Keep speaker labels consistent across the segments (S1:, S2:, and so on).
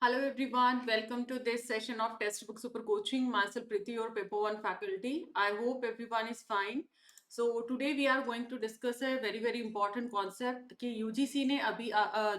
S1: Hello everyone, welcome to this session of Textbook Super Coaching. Myself Priti, your paper 1 faculty. I hope everyone is fine. So today we are going to discuss a very important concept कि UGC ने अभी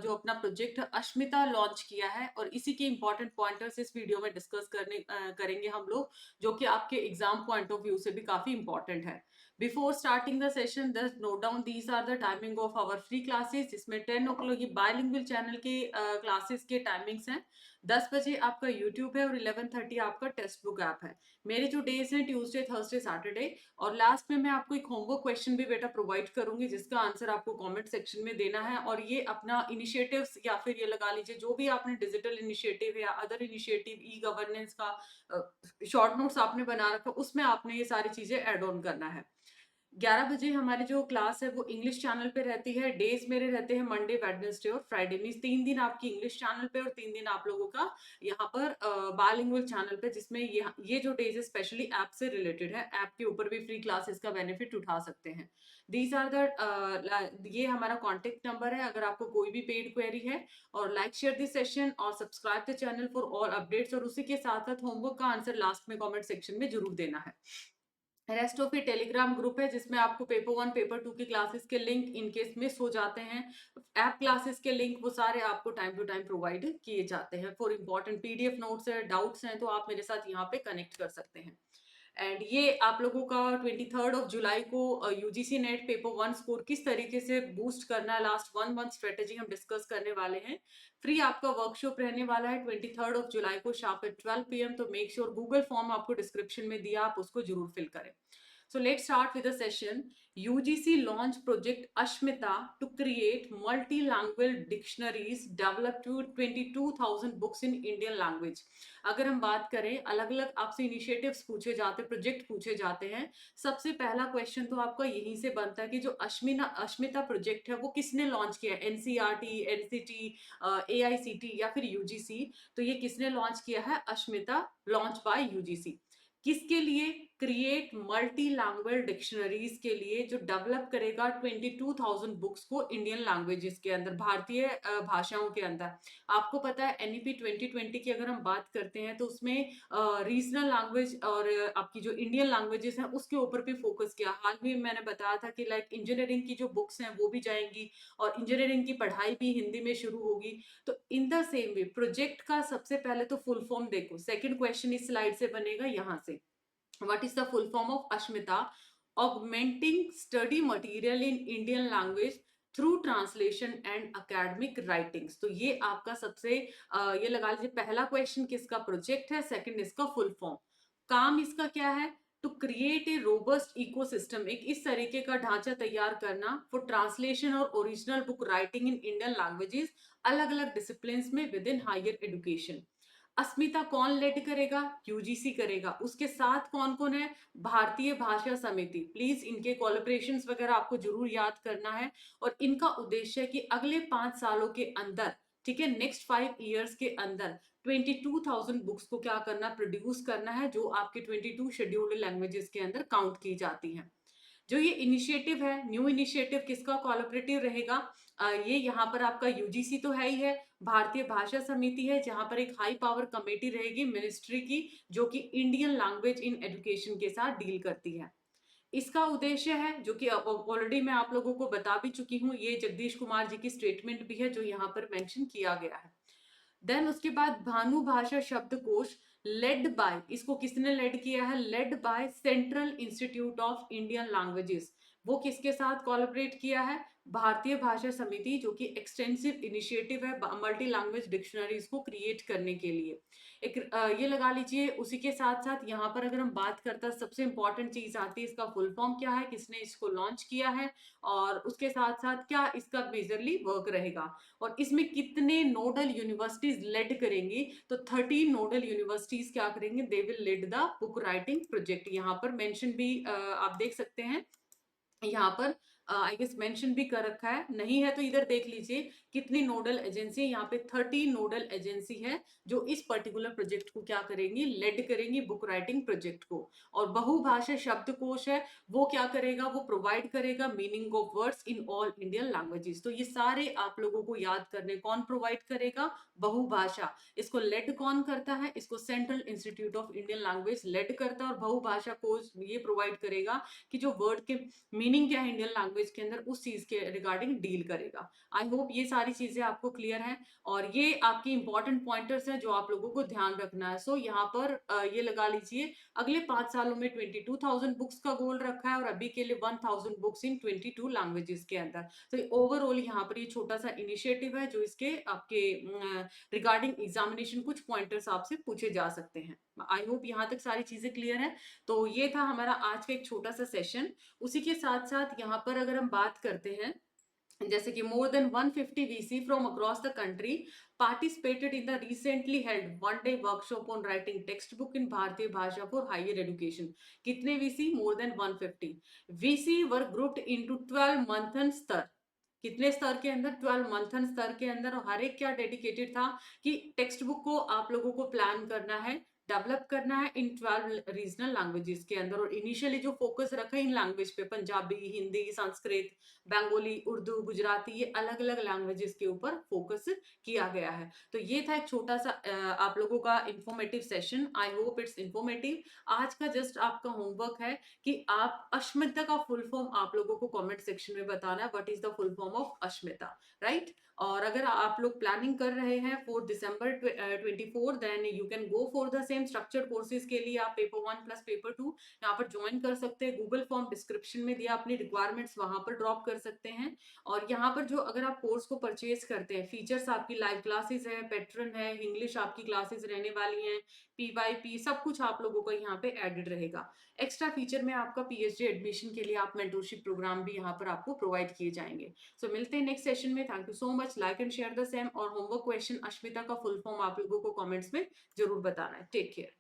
S1: जो अपना project Ashmita launch किया है और इसी के इम्पोर्टेंट पॉइंटर्स इस वीडियो में डिस्कस करेंगे हम लोग, जो कि आपके एग्जाम पॉइंट ऑफ व्यू से भी काफी इंपॉर्टेंट है. Before starting the session, just note down these are the timing of our free classes. जिसमें 10 o'clock की bilingual चैनल के क्लासेस के टाइमिंग्स हैं. 10 बजे आपका यूट्यूब है और 11:30 आपका टेक्स्ट बुक ऐप है. मेरे जो डेज हैं ट्यूसडे थर्सडे सैटरडे. और लास्ट में मैं आपको एक होमवर्क क्वेश्चन भी बेटा प्रोवाइड करूंगी जिसका आंसर आपको कमेंट सेक्शन में देना है. और ये अपना इनिशिएटिव्स या फिर ये लगा लीजिए जो भी आपने डिजिटल इनिशिएटिव या अदर इनिशिएटिव ई गवर्नेंस का शॉर्ट नोट्स आपने बना रखा उसमें आपने ये सारी चीजें ऐड ऑन करना है. 11 बजे हमारी जो क्लास है वो इंग्लिश चैनल पे रहती है. डेज मेरे रहते हैं मंडे वेडनेसडे और फ्राइडे. मीन्स 3 दिन आपकी इंग्लिश चैनल पे और 3 दिन आप लोगों का यहाँ पर बाइलिंगुअल चैनल पे, जिसमें ये जो डेज है स्पेशली ऐप से रिलेटेड है. ऐप के ऊपर भी फ्री क्लासेस का बेनिफिट उठा सकते हैं. दीज आर द ये हमारा कॉन्टेक्ट नंबर है अगर आपको कोई भी पेड क्वेरी है. और लाइक शेयर दिस सेशन और subscribe the channel for all updates. और उसी के साथ साथ होमवर्क का आंसर लास्ट में कॉमेंट सेक्शन में जरूर देना है. रेस्ट ऑफ ये टेलीग्राम ग्रुप है जिसमें आपको पेपर 1 पेपर 2 की क्लासेस के लिंक इन केस मिस हो जाते हैं, ऐप क्लासेस के लिंक वो सारे आपको टाइम टू टाइम प्रोवाइड किए जाते हैं. फॉर इंपॉर्टेंट पीडीएफ नोट्स है, डाउट्स हैं तो आप मेरे साथ यहाँ पे कनेक्ट कर सकते हैं. एंड ये आप लोगों का 23 को यूजीसी नेट पेपर 1 स्कोर किस तरीके से बूस्ट करना है, लास्ट 1 मंथ स्ट्रेटेजी हम डिस्कस करने वाले हैं. फ्री आपका वर्कशॉप रहने वाला है 23 को शार्प एट 12 PM. तो मेक श्योर गूगल फॉर्म आपको डिस्क्रिप्शन में दिया, आप उसको जरूर फिल करें. So let's start with the session. UGC launched Project Ashmita to create multilingual dictionaries developed to 22,000 books in Indian language. अगर हम बात करें, अलग अलग आपसे इनिशिएटिव्स पूछे जाते, प्रोजेक्ट पूछे जाते हैं. सबसे पहला क्वेश्चन तो आपका यहीं से बनता है कि जो अश्मिता प्रोजेक्ट है वो किसने लॉन्च किया है. एनसीईआरटी, एनसीटी, एआईसीटी या फिर यूजीसी. तो ये किसने लॉन्च किया है? Ashmita, launch by UGC. किसके लिए? क्रिएट मल्टी लैंग्वेज डिक्शनरीज के लिए, जो डेवलप करेगा 22,000 बुक्स को इंडियन लैंग्वेजेस के अंदर, भारतीय भाषाओं के अंदर. आपको पता है एनईपी 2020 की अगर हम बात करते हैं तो उसमें रीजनल लैंग्वेज और आपकी जो इंडियन लैंग्वेजेस हैं उसके ऊपर भी फोकस किया. हाल में मैंने बताया था कि लाइक इंजीनियरिंग की जो बुक्स हैं वो भी जाएंगी और इंजीनियरिंग की पढ़ाई भी हिंदी में शुरू होगी. तो in the same way project का सबसे पहले तो फुल फॉर्म देखो. सेकंड क्वेश्चन इस स्लाइड से बनेगा यहाँ से. What is the full form of Ashmita? Augmenting study material in Indian language through translation and academic writings. तो ये आपका सबसे ये लगा लीजिए पहला क्वेश्चन किसका प्रोजेक्ट है, सेकंड इसका फुल फॉर्म. काम इसका क्या है? To create a robust ecosystem, एक इस तरीके का ढांचा तैयार करना फॉर ट्रांसलेशन और original book writing in Indian languages अलग अलग डिसिप्लिन में within higher education. ASMITA कौन लेड करेगा? यूजीसी करेगा. उसके साथ कौन कौन है? भारतीय भाषा समिति. प्लीज इनके कोलैबोरेशंस वगैरह आपको जरूर याद करना है. और इनका उद्देश्य है कि अगले 5 सालों के अंदर, ठीक है, नेक्स्ट 5 years के अंदर 22,000 बुक्स को क्या करना? प्रोड्यूस करना है, जो आपके 22 शेड्यूल्ड लैंग्वेजेस के अंदर काउंट की जाती हैं. जो ये इनिशिएटिव है, न्यू इनिशिएटिव किसका कोलैबोरेटिव रहेगा? ये यहाँ पर आपका यूजीसी तो है ही है, भारतीय भाषा समिति है जहां पर एक हाई पावर कमेटी रहेगी मिनिस्ट्री की, जो कि इंडियन लैंग्वेज इन एजुकेशन के साथ डील करती है. इसका उद्देश्य है, जो कि ऑलरेडी मैं आप लोगों को बता भी चुकी हूँ, ये जगदीश कुमार जी की स्टेटमेंट भी है जो यहाँ पर मेंशन किया गया है. देन उसके बाद भानु भाषा शब्दकोश लेड बाय, इसको किसने लेड किया है? Led by central Institute of Indian languages. वो किसके साथ कोलैबोरेट किया है? भारतीय भाषा समिति, जो कि एक्सटेंसिव इनिशिएटिव है मल्टी लैंग्वेज डिक्शनरीज को क्रिएट करने के लिए. एक ये लगा लीजिए. उसी के साथ साथ यहाँ पर अगर हम बात करते हैं, सबसे इंपॉर्टेंट चीज आती है इसका फुल फॉर्म क्या है, किसने इसको लॉन्च किया है, और उसके साथ साथ क्या इसका मेजरली वर्क रहेगा, और इसमें कितने नोडल यूनिवर्सिटीज लेड करेंगी. तो 13 नोडल यूनिवर्सिटीज क्या करेंगे? They will lead the book writing project. यहाँ पर मेंशन भी आप देख सकते हैं, यहाँ पर आई गेस मेंशन भी कर रखा है, नहीं है तो इधर देख लीजिए कितनी नोडल एजेंसी है, यहाँ पे 30 नोडल एजेंसी है जो इस पर्टिकुलर प्रोजेक्ट को क्या करेंगी, लेड करेंगी बुक राइटिंग प्रोजेक्ट को। और बहुभाषा शब्दकोश है, वो क्या करेगा, वो प्रोवाइड करेगा meaning of words in all Indian languages. तो ये सारे आप लोगों को याद करने, कौन प्रोवाइड करेगा, बहुभाषा। इसको लेड कौन करता है, इसको Central Institute of Indian Language lead करता है, और बहुभाषा कोर्स ये प्रोवाइड करेगा कि जो वर्ड के मीनिंग क्या है इंडियन लैंग्वेज के अंदर, उस चीज के रिगार्डिंग डील करेगा। आई होप ये सारी चीजें आपको क्लियर है, और ये आपकी इंपॉर्टेंट पॉइंटर्स हैं जो आप लोगों को ध्यान रखना है। सो यहाँ पर ये लगा लीजिए, अगले 5 सालों में 22,000 बुक्स का गोल रखा है, और अभी के लिए 1,000 बुक्स इन 22 लैंग्वेजेस के अंदर। तो ओवरऑल यहाँ पर ये छोटा सा इनिशिएटिव है जो इसके आपके रिगार्डिंग एग्जामिनेशन कुछ पॉइंटर्स आपसे पूछे जा सकते हैं। आई होप यहाँ तक सारी चीजें क्लियर है। तो ये था हमारा आज का एक छोटा सा सेशन। उसी के साथ साथ यहाँ पर अगर हम बात करते हैं, जैसे कि more than 150 VC from across the country participated in the recently held one-day workshop on writing textbook in Bharatiya Bhasha for higher education. कितने VC? More than 150. VC were grouped into 12 मंथन स्तर। कितने स्तर के अंदर? 12 मंथन स्तर के अंदर। और हर एक क्या डेडिकेटेड था कि टेक्स्ट बुक को आप लोगों को प्लान करना है, डेवलप करना है इन 12 रीजनल लैंग्वेजेस के अंदर। और इनिशियली जो फोकस रखा है इन लैंग्वेज पे, पंजाबी, हिंदी, संस्कृत, बंगाली, उर्दू, गुजराती, ये अलग अलग लैंग्वेजेस के ऊपर फोकस किया गया है। तो ये था एक छोटा सा आप लोगों का informative session. I hope it's informative. आज का जस्ट आपका होमवर्क है कि आप अश्मिता का फुल फॉर्म आप लोगों को कमेंट सेक्शन में बताना है, what is the full form of ASMITA, right. और अगर आप लोग प्लानिंग कर रहे हैं for December 24, then you can go for the same structured courses के लिए आप पेपर 1 प्लस पेपर 2 यहाँ पर ज्वाइन कर सकते हैं। गूगल फॉर्म डिस्क्रिप्शन में दिया, अपनी रिक्वायरमेंट्स वहां पर ड्रॉप कर सकते हैं। और यहाँ पर जो अगर आप कोर्स को परचेज करते हैं, फीचर्स आपकी लाइव क्लासेस है, पैटर्न है, इंग्लिश आपकी क्लासेस रहने वाली हैं, PYP सब कुछ आप लोगों का यहाँ पे एडेड रहेगा। एक्स्ट्रा फीचर में आपका PhD एडमिशन के लिए आप मेंटरशिप प्रोग्राम भी यहाँ पर आपको प्रोवाइड किए जाएंगे। सो मिलते हैं नेक्स्ट सेशन में। Thank you so much. Like and share the same, और होमवर्क क्वेश्चन अश्मिता का फुल फॉर्म आप लोगों को कमेंट्स में जरूर बताना है। Take care.